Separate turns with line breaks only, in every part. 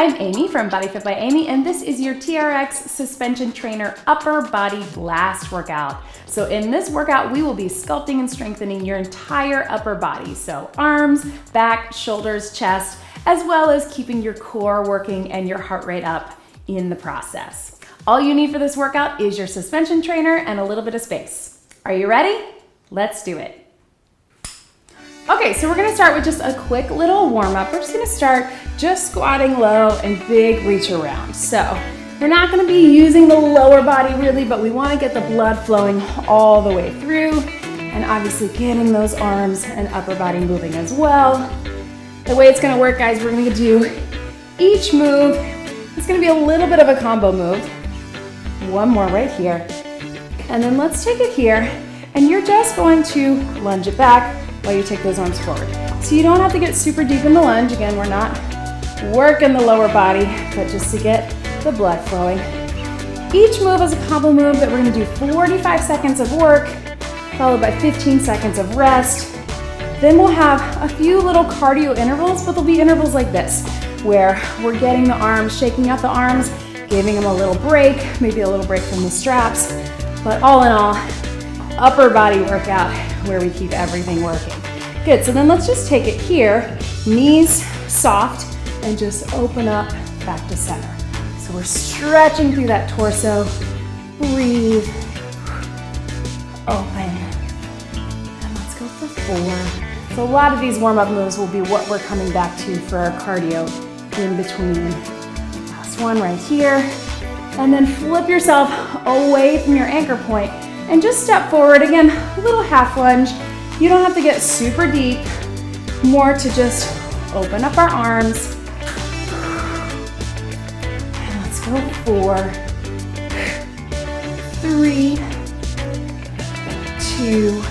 I'm Amy from BodyFit by Amy, and this is your TRX Suspension Trainer Upper Body Blast workout. So in this workout, we will be sculpting and strengthening your entire upper body. So arms, back, shoulders, chest, as well as keeping your core working and your heart rate up in the process. All you need for this workout is your suspension trainer and a little bit of space. Are you ready? Let's do it. Okay, so we're gonna start with just a quick little warm up. We're just gonna start just squatting low and big reach around. So we're not gonna be using the lower body really, but we wanna get the blood flowing all the way through and obviously getting those arms and upper body moving as well. The way it's gonna work, guys, we're gonna do each move. It's gonna be a little bit of a combo move. One more right here. And then let's take it here and you're just going to lunge it back while you take those arms forward. So you don't have to get super deep in the lunge. Again, we're not working the lower body, but just to get the blood flowing. Each move is a combo move that we're gonna do 45 seconds of work, followed by 15 seconds of rest. Then we'll have a few little cardio intervals, but they'll be intervals like this, where we're getting the arms, shaking out the arms, giving them a little break, maybe a little break from the straps. But all in all, upper body workout where we keep everything working. Good, so then let's just take it here, knees soft, and just open up back to center. So we're stretching through that torso, breathe, open, and let's go for 4. So a lot of these warm-up moves will be what we're coming back to for our cardio in between. Last one right here, and then flip yourself away from your anchor point and just step forward. Again, a little half lunge. You don't have to get super deep, more to just open up our arms. And let's go 4, 3, 2,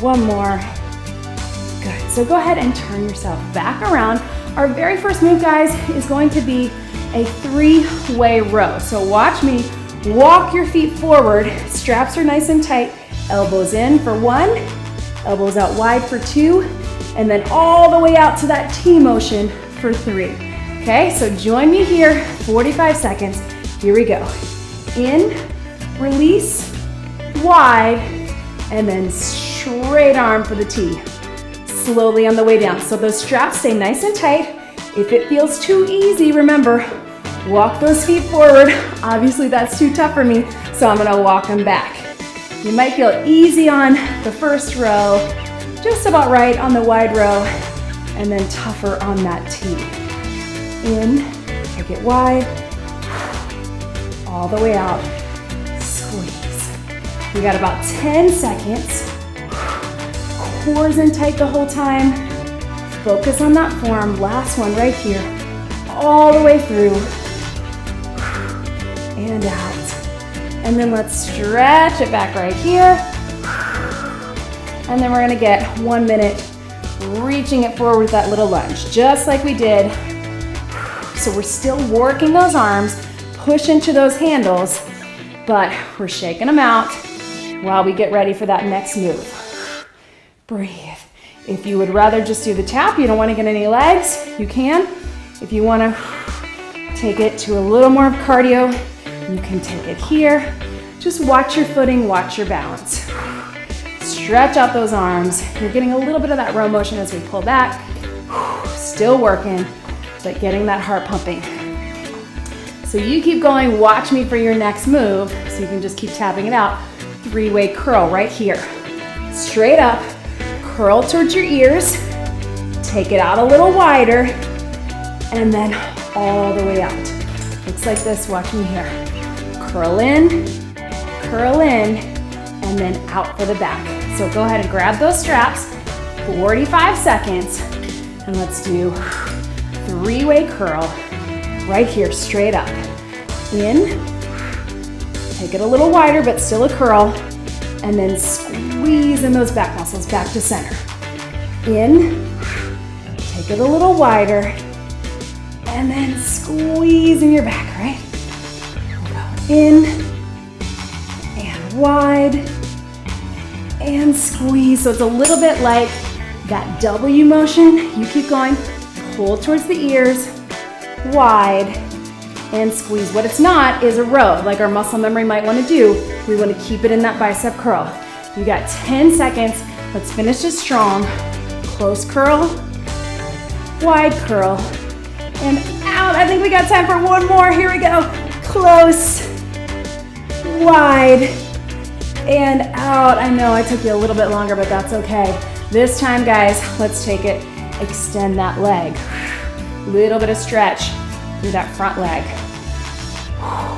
one more. Good, so go ahead and turn yourself back around. Our very first move, guys, is going to be a 3-way row. So watch me walk your feet forward. Straps are nice and tight. Elbows in for 1, elbows out wide for 2, and then all the way out to that T motion for 3. Okay, so join me here, 45 seconds. Here we go. In, release, wide, and then straight arm for the T. Slowly on the way down. So those straps stay nice and tight. If it feels too easy, remember, walk those feet forward. Obviously that's too tough for me, so I'm gonna walk them back. You might feel easy on the first row, just about right on the wide row, and then tougher on that T. In, take it wide, all the way out, squeeze. We got about 10 seconds. Core's in tight the whole time. Focus on that form. Last one right here, all the way through. And out. And then let's stretch it back right here. And then we're gonna get 1 minute reaching it forward with that little lunge, just like we did. So we're still working those arms, push into those handles, but we're shaking them out while we get ready for that next move. Breathe. If you would rather just do the tap, you don't wanna get any legs, you can. If you wanna take it to a little more of cardio, you can take it here. Just watch your footing, watch your balance. Stretch out those arms. You're getting a little bit of that row motion as we pull back. Still working, but getting that heart pumping. So you keep going, watch me for your next move, so you can just keep tapping it out. 3-way curl right here. Straight up, curl towards your ears, take it out a little wider, and then all the way out. Looks like this, watch me here. Curl in, and then out for the back. So go ahead and grab those straps, 45 seconds, and let's do 3-way curl right here, straight up. In, take it a little wider, but still a curl, and then squeeze in those back muscles back to center. In, take it a little wider, and then squeeze in your back, right? In, and wide, and squeeze. So it's a little bit like that W motion. You keep going, pull towards the ears, wide, and squeeze. What it's not is a row, like our muscle memory might want to do. We want to keep it in that bicep curl. You got 10 seconds. Let's finish this strong. Close curl, wide curl, and out. I think we got time for one more. Here we go. Close, wide, and out. I know I took you a little bit longer, but that's okay. This time, guys, let's take it, extend that leg. Little bit of stretch through that front leg.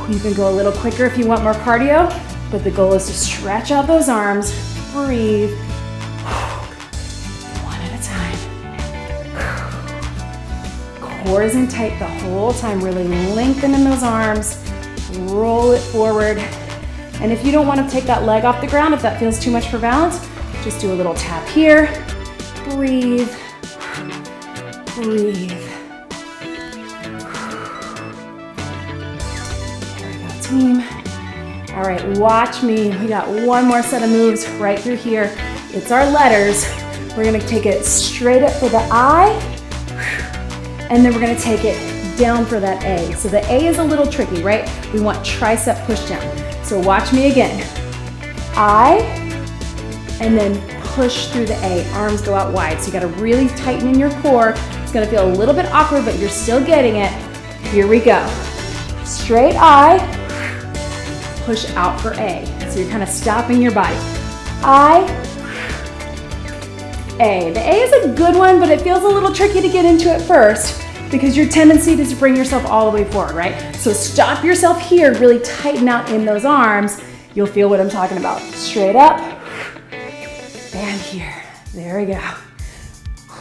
You can go a little quicker if you want more cardio, but the goal is to stretch out those arms, breathe. One at a time. Core is in tight the whole time, really lengthening those arms, roll it forward. And if you don't want to take that leg off the ground, if that feels too much for balance, just do a little tap here, breathe, breathe. Team. All right, watch me. We got one more set of moves right through here. It's our letters. We're gonna take it straight up for the I, and then we're gonna take it down for that A. So the A is a little tricky, right? We want tricep push down. So watch me again. I, and then push through the A. Arms go out wide. So you gotta really tighten in your core. It's gonna feel a little bit awkward, but you're still getting it. Here we go. Straight I, push out for A. So you're kind of stopping your body. I, A. The A is a good one, but it feels a little tricky to get into at first because your tendency is to bring yourself all the way forward, right? So stop yourself here, really tighten out in those arms. You'll feel what I'm talking about. Straight up, and here. There we go.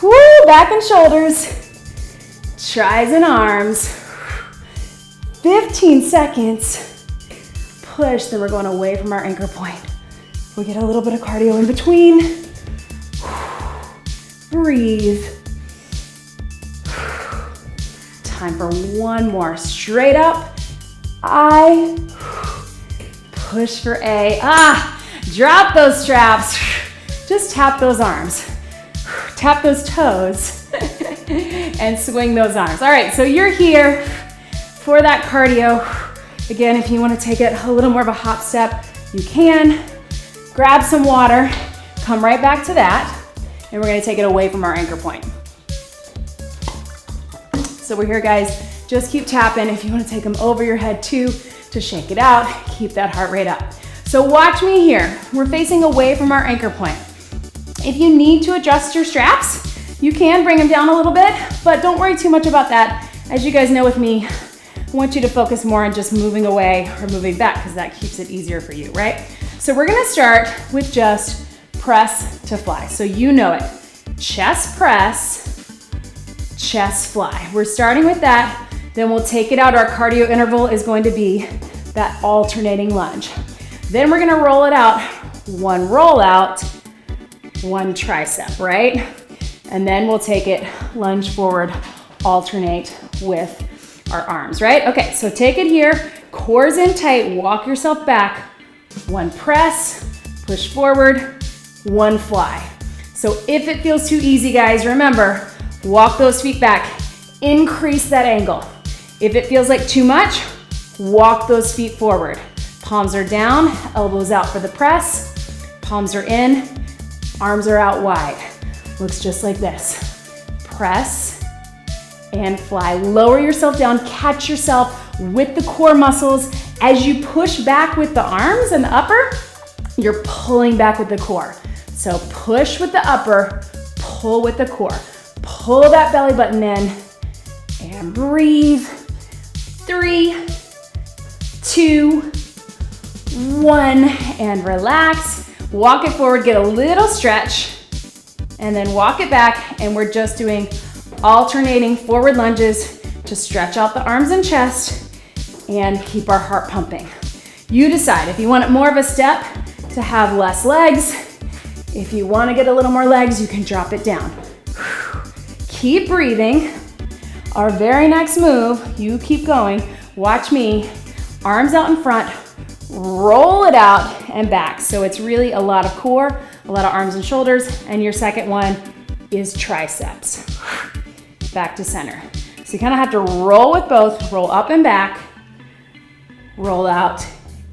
Woo, back and shoulders, tris and arms. 15 seconds. Push, then we're going away from our anchor point. We get a little bit of cardio in between. Breathe. Time for one more. Straight up. I push for A. Drop those straps. Just tap those arms. Tap those toes and swing those arms. All right, so you're here for that cardio. Again, if you want to take it a little more of a hop step, you can. Grab some water, come right back to that, and we're going to take it away from our anchor point. So we're here, guys. Just keep tapping. If you want to take them over your head too, to shake it out, keep that heart rate up. So watch me here. We're facing away from our anchor point. If you need to adjust your straps, you can bring them down a little bit, but don't worry too much about that. As you guys know with me, I want you to focus more on just moving away or moving back because that keeps it easier for you, right? So we're gonna start with just press to fly. So you know it. Chest press, chest fly. We're starting with that. Then we'll take it out. Our cardio interval is going to be that alternating lunge. Then we're gonna roll it out. One roll out, one tricep, right? And then we'll take it lunge forward, alternate with our arms, right? Okay, so take it here, core's in tight, walk yourself back. One press, push forward, one fly. So if it feels too easy, guys, remember, walk those feet back, increase that angle. If it feels like too much, walk those feet forward. Palms are down, elbows out for the press, palms are in, arms are out wide. Looks just like this. Press, and fly. Lower yourself down, catch yourself with the core muscles. As you push back with the arms and the upper, you're pulling back with the core. So push with the upper, pull with the core. Pull that belly button in and breathe. 3, 2, 1, and relax. Walk it forward, get a little stretch, and then walk it back, and we're just doing alternating forward lunges to stretch out the arms and chest and keep our heart pumping. You decide if you want it more of a step to have less legs. If you want to get a little more legs, you can drop it down. Keep breathing. Our very next move, you keep going. Watch me. Arms out in front, roll it out and back. So it's really a lot of core, a lot of arms and shoulders, and your second one is triceps. Back to center. So you kind of have to roll with both, roll up and back, roll out,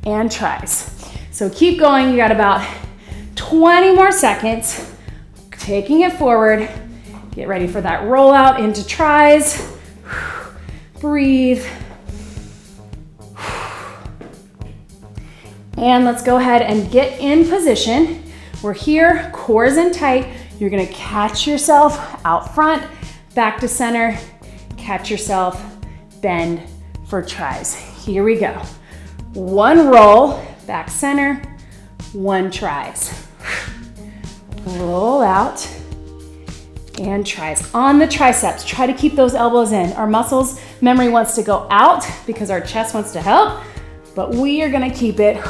and tries. So keep going, you got about 20 more seconds. Taking it forward, get ready for that roll out into tries. Breathe. And let's go ahead and get in position. We're here, core is in tight. You're gonna catch yourself out front, back to center, catch yourself, bend for tries. Here we go. One roll, back center, one tries. Roll out and tries. On the triceps, try to keep those elbows in. Our muscles memory wants to go out because our chest wants to help, but we are gonna keep it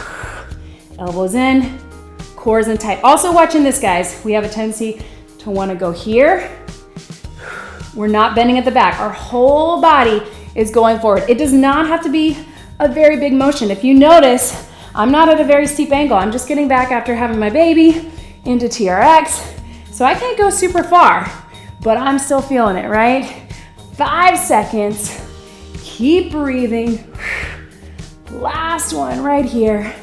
elbows in, cores in tight. Also watching this, guys, we have a tendency to wanna go here. We're not bending at the back. Our whole body is going forward. It does not have to be a very big motion. If you notice, I'm not at a very steep angle. I'm just getting back after having my baby into TRX. So I can't go super far, but I'm still feeling it, right? 5 seconds. Keep breathing. Last one right here.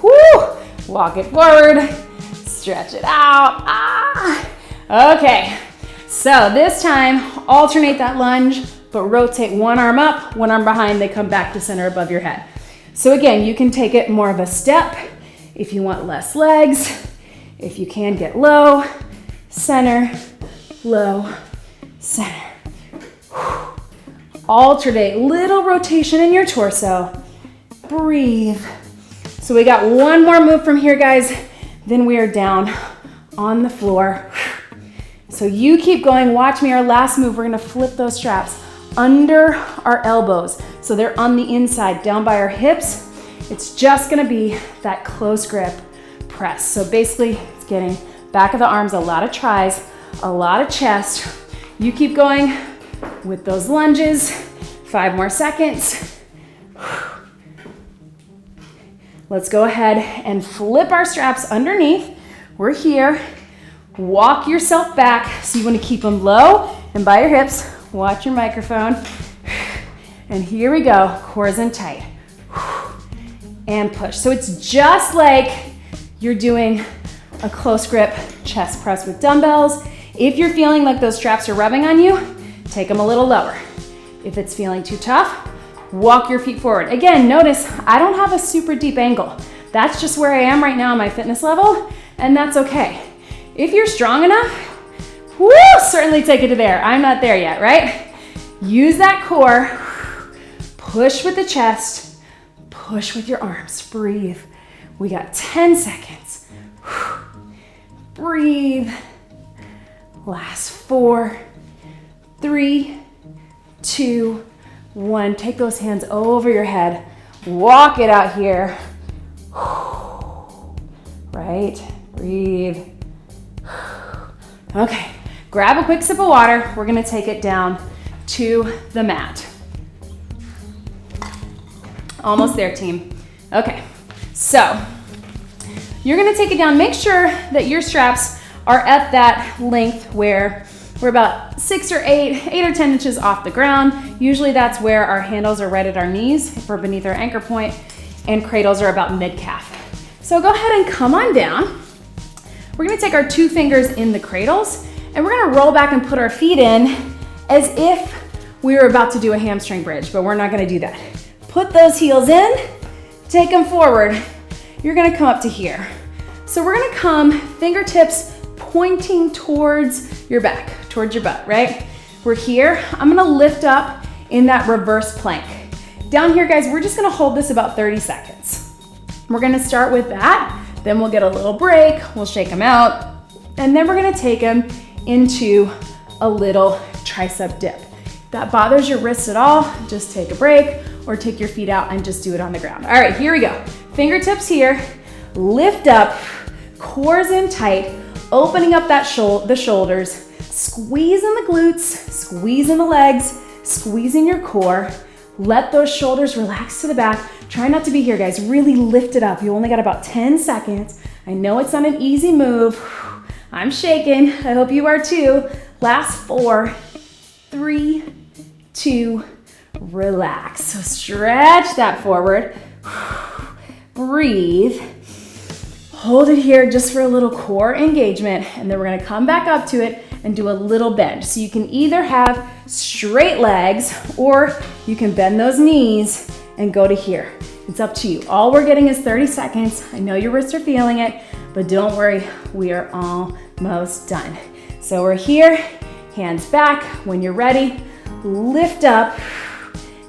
Woo! Walk it forward. Stretch it out. Okay. So this time, alternate that lunge, but rotate one arm up, one arm behind. They come back to center above your head. So again, you can take it more of a step if you want less legs. If you can, get low, center, low, center. Alternate, little rotation in your torso. Breathe. So we got one more move from here, guys. Then we are down on the floor. So you keep going, watch me. Our last move, we're gonna flip those straps under our elbows. So they're on the inside, down by our hips. It's just gonna be that close grip press. So basically, it's getting back of the arms, a lot of tries, a lot of chest. You keep going with those lunges. 5 more seconds. Let's go ahead and flip our straps underneath. We're here. Walk yourself back. So you want to keep them low and by your hips. Watch your microphone. And here we go. Cores in tight. And push. So it's just like you're doing a close grip chest press with dumbbells. If you're feeling like those straps are rubbing on you, take them a little lower. If it's feeling too tough, walk your feet forward. Again, notice I don't have a super deep angle. That's just where I am right now on my fitness level, and that's okay. If you're strong enough, woo, certainly take it to there. I'm not there yet, right? Use that core, push with the chest, push with your arms, breathe. We got 10 seconds. Breathe. Last 4, 3, 2, 1. Take those hands over your head. Walk it out here. Right? Breathe. Okay. Grab a quick sip of water. We're going to take it down to the mat. Almost there, team. Okay. So, you're going to take it down. Make sure that your straps are at that length where we're about 6 or 8 or 10 inches off the ground. Usually that's where our handles are right at our knees if we're beneath our anchor point, and cradles are about mid-calf. So go ahead and come on down. We're gonna take our 2 fingers in the cradles and we're gonna roll back and put our feet in as if we were about to do a hamstring bridge, but we're not gonna do that. Put those heels in, take them forward. You're gonna come up to here. So we're gonna come fingertips pointing towards your back, towards your butt, right? We're here. I'm gonna lift up in that reverse plank. Down here, guys, we're just gonna hold this about 30 seconds. We're gonna start with that, then we'll get a little break, we'll shake them out, and then we're gonna take them into a little tricep dip. If that bothers your wrists at all, just take a break or take your feet out and just do it on the ground. All right, here we go. Fingertips here, lift up, cores in tight, opening up that the shoulders, squeeze in the glutes, squeeze in the legs, squeeze in your core. Let those shoulders relax to the back. Try not to be here, guys. Really lift it up. You only got about 10 seconds. I know it's not an easy move. I'm shaking. I hope you are too. Last 4, 3, 2, relax. So stretch that forward. Breathe. Hold it here just for a little core engagement, and then we're gonna come back up to it and do a little bend. So you can either have straight legs or you can bend those knees and go to here. It's up to you. All we're getting is 30 seconds. I know your wrists are feeling it, but don't worry, we are almost done. So we're here, hands back. When you're ready, lift up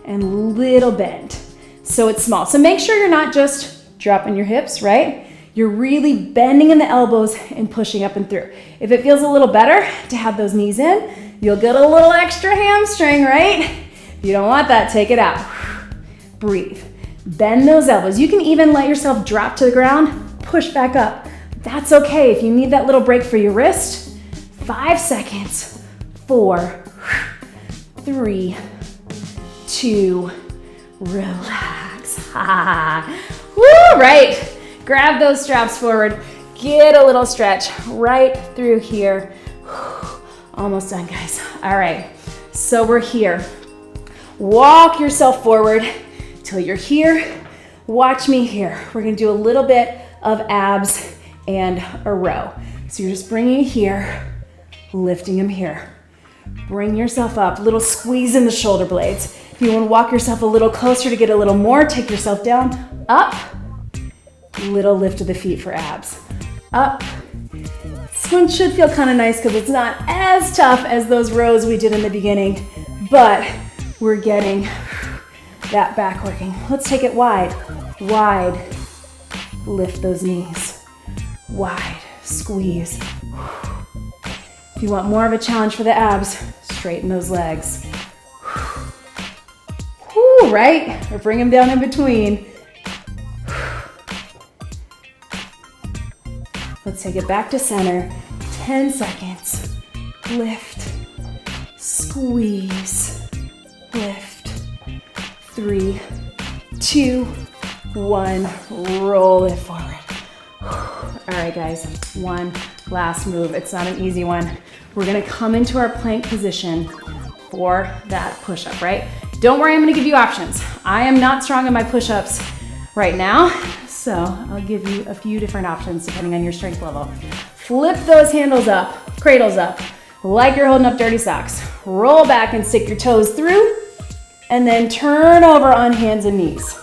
and little bend. So it's small. So make sure you're not just dropping your hips, right? You're really bending in the elbows and pushing up and through. If it feels a little better to have those knees in, you'll get a little extra hamstring, right? If you don't want that, take it out. Breathe. Bend those elbows. You can even let yourself drop to the ground, push back up. That's okay. If you need that little break for your wrist, 5 seconds. 4, 3, 2, relax. Woo, right. Grab those straps forward, get a little stretch right through here. Almost done, guys. All right, so we're here. Walk yourself forward till you're here. Watch me here. We're gonna do a little bit of abs and a row. So you're just bringing it here, lifting them here. Bring yourself up, little squeeze in the shoulder blades. If you wanna walk yourself a little closer to get a little more, take yourself down, up. Little lift of the feet for abs. Up. This one should feel kind of nice because it's not as tough as those rows we did in the beginning, but we're getting that back working. Let's take it wide. Wide. Lift those knees. Wide. Squeeze. If you want more of a challenge for the abs, straighten those legs. Whew, right? Or bring them down in between. Let's take it back to center. 10 seconds. Lift, squeeze, lift. 3, 2, 1. Roll it forward. All right, guys, one last move. It's not an easy one. We're gonna come into our plank position for that push-up, right? Don't worry, I'm gonna give you options. I am not strong in my push-ups right now, so I'll give you a few different options depending on your strength level. Flip those handles up, cradles up, like you're holding up dirty socks. Roll back and stick your toes through, and then turn over on hands and knees.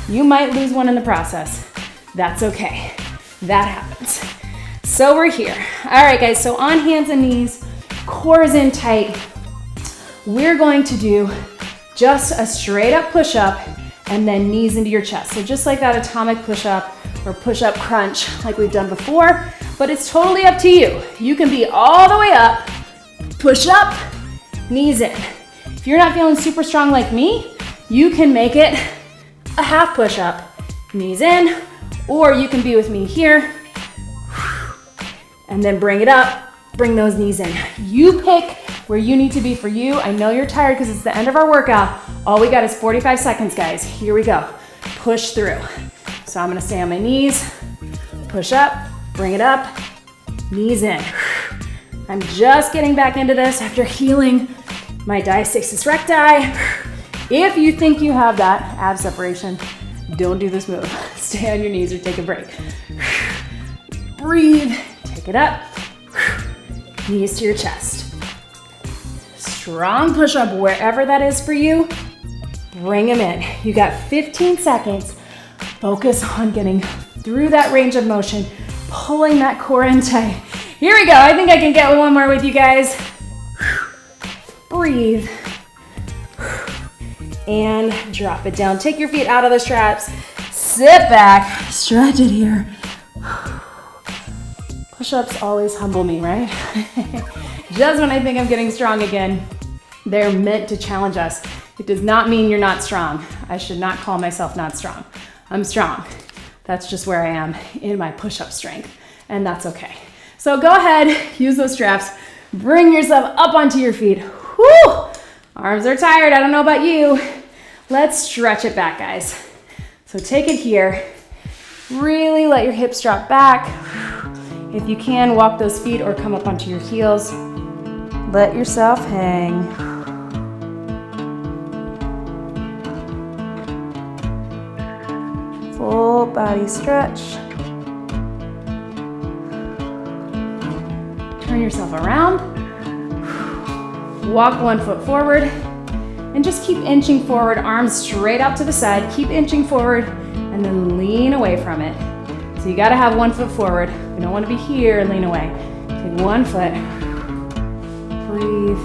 You might lose one in the process. That's okay, that happens. So we're here. All right, guys, so on hands and knees, core is in tight. We're going to do just a straight up push-up and then knees into your chest. So just like that atomic push-up or push-up crunch like we've done before, but it's totally up to you. You can be all the way up, push up, knees in. If you're not feeling super strong like me, you can make it a half push-up, knees in, or you can be with me here and then bring it up, bring those knees in. You pick where you need to be for you. I know you're tired because it's the end of our workout. All we got is 45 seconds, guys. Here we go. Push through. So I'm gonna stay on my knees, push up, bring it up, knees in. I'm just getting back into this after healing my diastasis recti. If you think you have that ab separation, don't do this move. Stay on your knees or take a break. Breathe, take it up, knees to your chest. Strong push-up wherever that is for you. Bring them in. You got 15 seconds. Focus on getting through that range of motion, pulling that core in tight. Here we go. I think I can get one more with you guys. Breathe. And drop it down. Take your feet out of the straps. Sit back. Stretch it here. Push-ups always humble me, right? Just when I think I'm getting strong again, they're meant to challenge us. It does not mean you're not strong. I should not call myself not strong. I'm strong. That's just where I am in my push-up strength, and that's okay. So go ahead, use those straps, bring yourself up onto your feet. Whew! Arms are tired, I don't know about you. Let's stretch it back, guys. So take it here. Really let your hips drop back. If you can, walk those feet or come up onto your heels. Let yourself hang. Full body stretch. Turn yourself around. Walk one foot forward and just keep inching forward, arms straight out to the side. Keep inching forward and then lean away from it. So you gotta have one foot forward. You don't wanna be here and lean away. Take one foot. Breathe.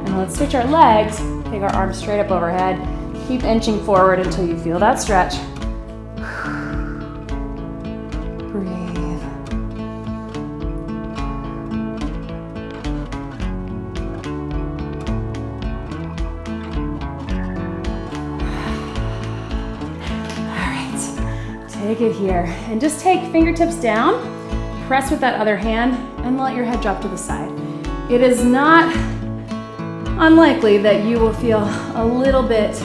And let's switch our legs. Take our arms straight up overhead. Keep inching forward until you feel that stretch. Breathe. All right, take it here. And just take fingertips down, press with that other hand, and let your head drop to the side. It is not unlikely that you will feel a little bit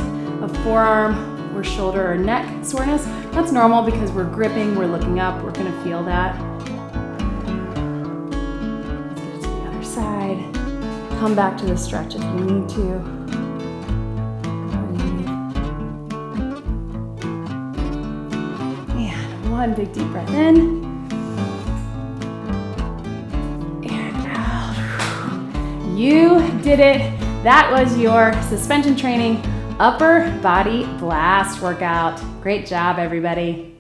of forearm or shoulder or neck soreness. That's normal because we're gripping, we're looking up, we're gonna feel that. Let's get to the other side. Come back to the stretch if you need to. And one big deep breath in. And out. You did it. That was your suspension training upper body blast workout. Great job, everybody.